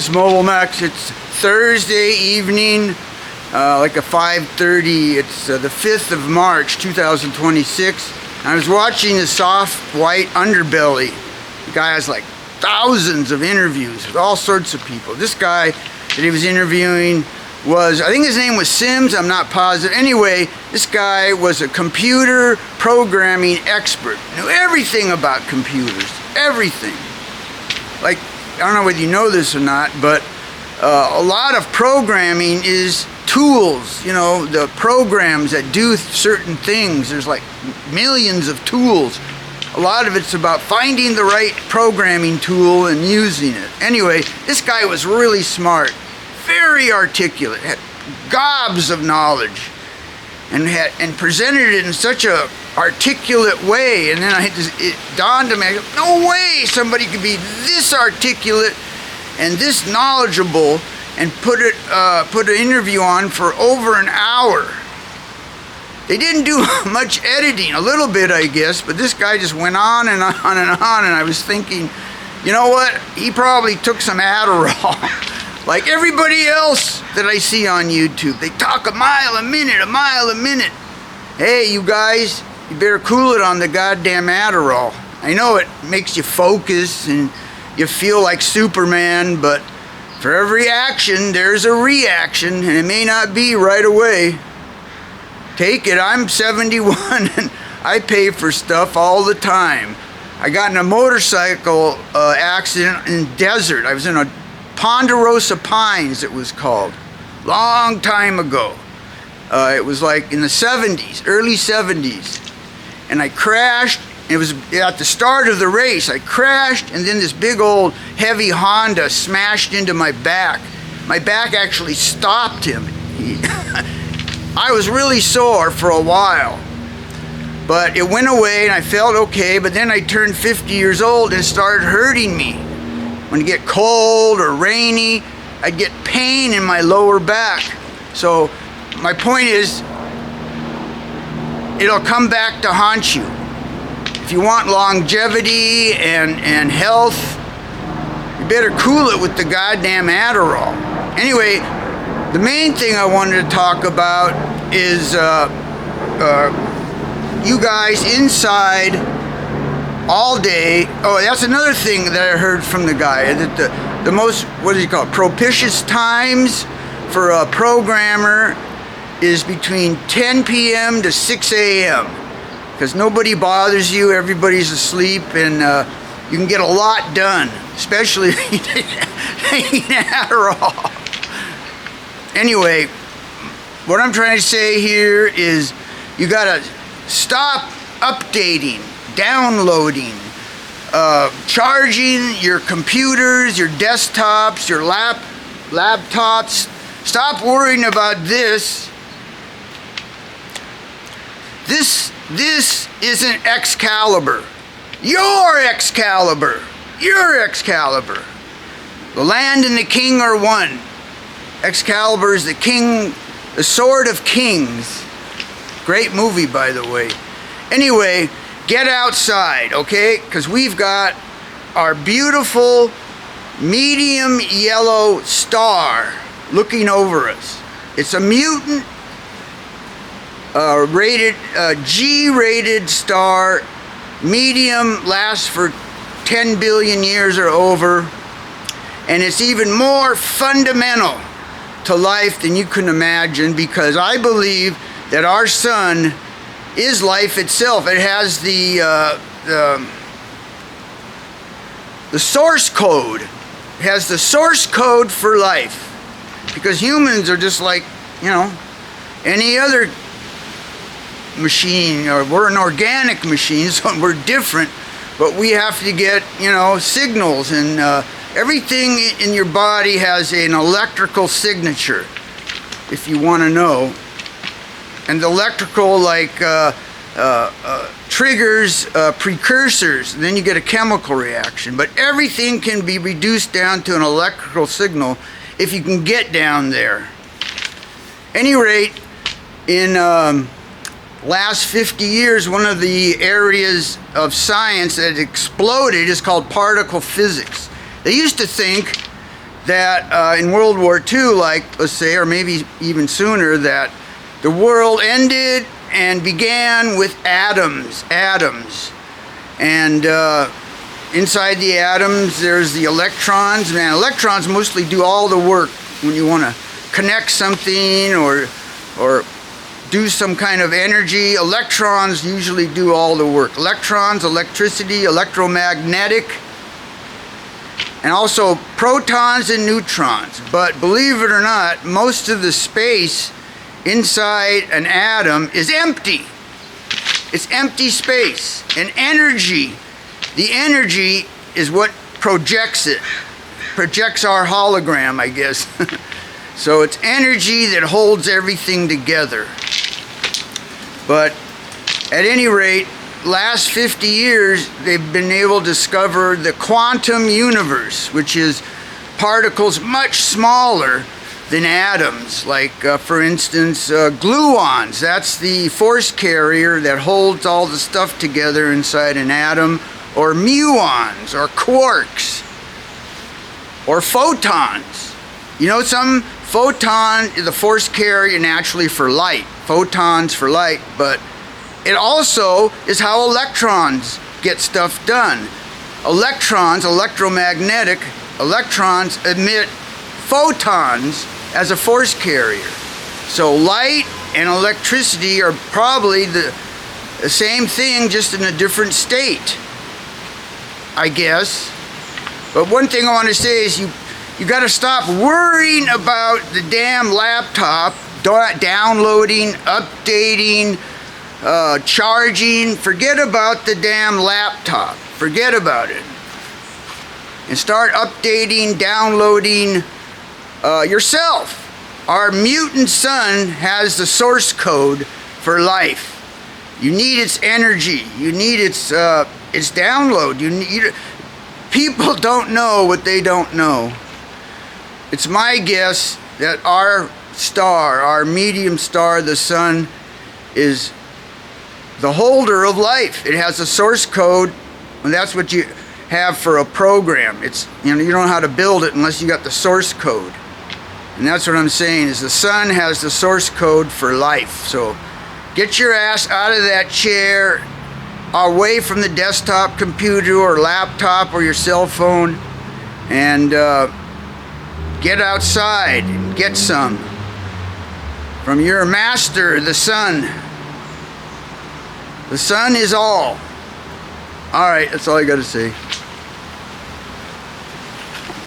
It's Mobile Max. It's Thursday evening, like a 5:30. It's the 5th of March 2026. I was watching the Soft White Underbelly. The guy has like thousands of interviews with all sorts of people. This guy that he was interviewing was, I think his name was Sims, I'm not positive. Anyway, this guy was a computer programming expert. Knew everything about computers, everything. Like, I don't know whether you know this or not, but a lot of programming is tools, you know, the programs that do certain things. There's like millions of tools. A lot of it's about finding the right programming tool and using it. Anyway, this guy was really smart, very articulate, had gobs of knowledge, and presented it in such a articulate way. And then it dawned on me, no way somebody could be this articulate and this knowledgeable and put an interview on for over an hour. They didn't do much editing, a little bit I guess, but this guy just went on and on and on, and I was thinking, you know what, he probably took some Adderall. Like everybody else that I see on YouTube. They talk a mile a minute. Hey, you guys, you better cool it on the goddamn Adderall. I know it makes you focus and you feel like Superman, but for every action, there's a reaction, and it may not be right away. Take it, I'm 71 and I pay for stuff all the time. I got in a motorcycle accident in the desert. I was in a Ponderosa Pines, it was called, long time ago. It was like in the 70s, early 70s. And I crashed. It was at the start of the race. I crashed, and then this big old heavy Honda smashed into my back. My back actually stopped him. I was really sore for a while, but it went away and I felt okay. But then I turned 50 years old and it started hurting me. When it get cold or rainy, I'd get pain in my lower back. So my point is, it'll come back to haunt you. If you want longevity and health, you better cool it with the goddamn Adderall. Anyway, the main thing I wanted to talk about is you guys inside all day. Oh, that's another thing that I heard from the guy, that the most, what do you call it, propitious times for a programmer is between 10 p.m. to 6 a.m. because nobody bothers you, everybody's asleep, and you can get a lot done, especially if you take Adderall. Anyway, what I'm trying to say here is you gotta stop updating, downloading, charging your computers, your desktops, your laptops. Stop worrying about this. This isn't Excalibur. You're Excalibur. You're Excalibur. The land and the king are one. Excalibur is the king, the sword of kings. Great movie, by the way. Anyway, get outside, okay? Because we've got our beautiful medium yellow star looking over us. It's a mutant G-rated star. Medium lasts for 10 billion years or over. And it's even more fundamental to life than you can imagine, because I believe that our sun is life itself. It has the source code. It has the source code for life, because humans are just like, you know, any other machine. Or we're an organic machine, so we're different, but we have to get, you know, signals, and everything in your body has an electrical signature, if you want to know. And the electrical, like, triggers precursors, and then you get a chemical reaction. But everything can be reduced down to an electrical signal if you can get down there. Any rate, in last 50 years, one of the areas of science that exploded is called particle physics. They used to think that in World War II, like, let's say, or maybe even sooner, that the world ended and began with atoms. And inside the atoms, there's the electrons. Man, electrons mostly do all the work when you want to connect something or do some kind of energy. Electrons usually do all the work. Electrons, electricity, electromagnetic, and also protons and neutrons. But believe it or not, most of the space inside an atom is empty. It's empty space. And energy, the energy is what projects it. Projects our hologram, I guess. So it's energy that holds everything together. But at any rate, last 50 years, they've been able to discover the quantum universe, which is particles much smaller than atoms. Like, for instance, gluons. That's the force carrier that holds all the stuff together inside an atom. Or muons, or quarks, or photons. You know, some photon is the force carrier naturally for light. Photons for light, but it also is how electrons get stuff done. Electrons, electromagnetic, electrons emit photons as a force carrier. So light and electricity are probably the same thing, just in a different state, I guess. But one thing I want to say is you got to stop worrying about the damn laptop, downloading, updating, charging. Forget about the damn laptop. Forget about it. And start updating, downloading yourself. Our mutant sun has the source code for life. You need its energy. You need its download. People don't know what they don't know. It's my guess that our star, our medium star, the sun, is the holder of life. It has a source code, and that's what you have for a program. It's, you don't know how to build it unless you got the source code. And that's what I'm saying, is the sun has the source code for life. So get your ass out of that chair, away from the desktop computer or laptop or your cell phone, and get outside and get some from your master, the sun. The sun is all. All right, that's all I got to say.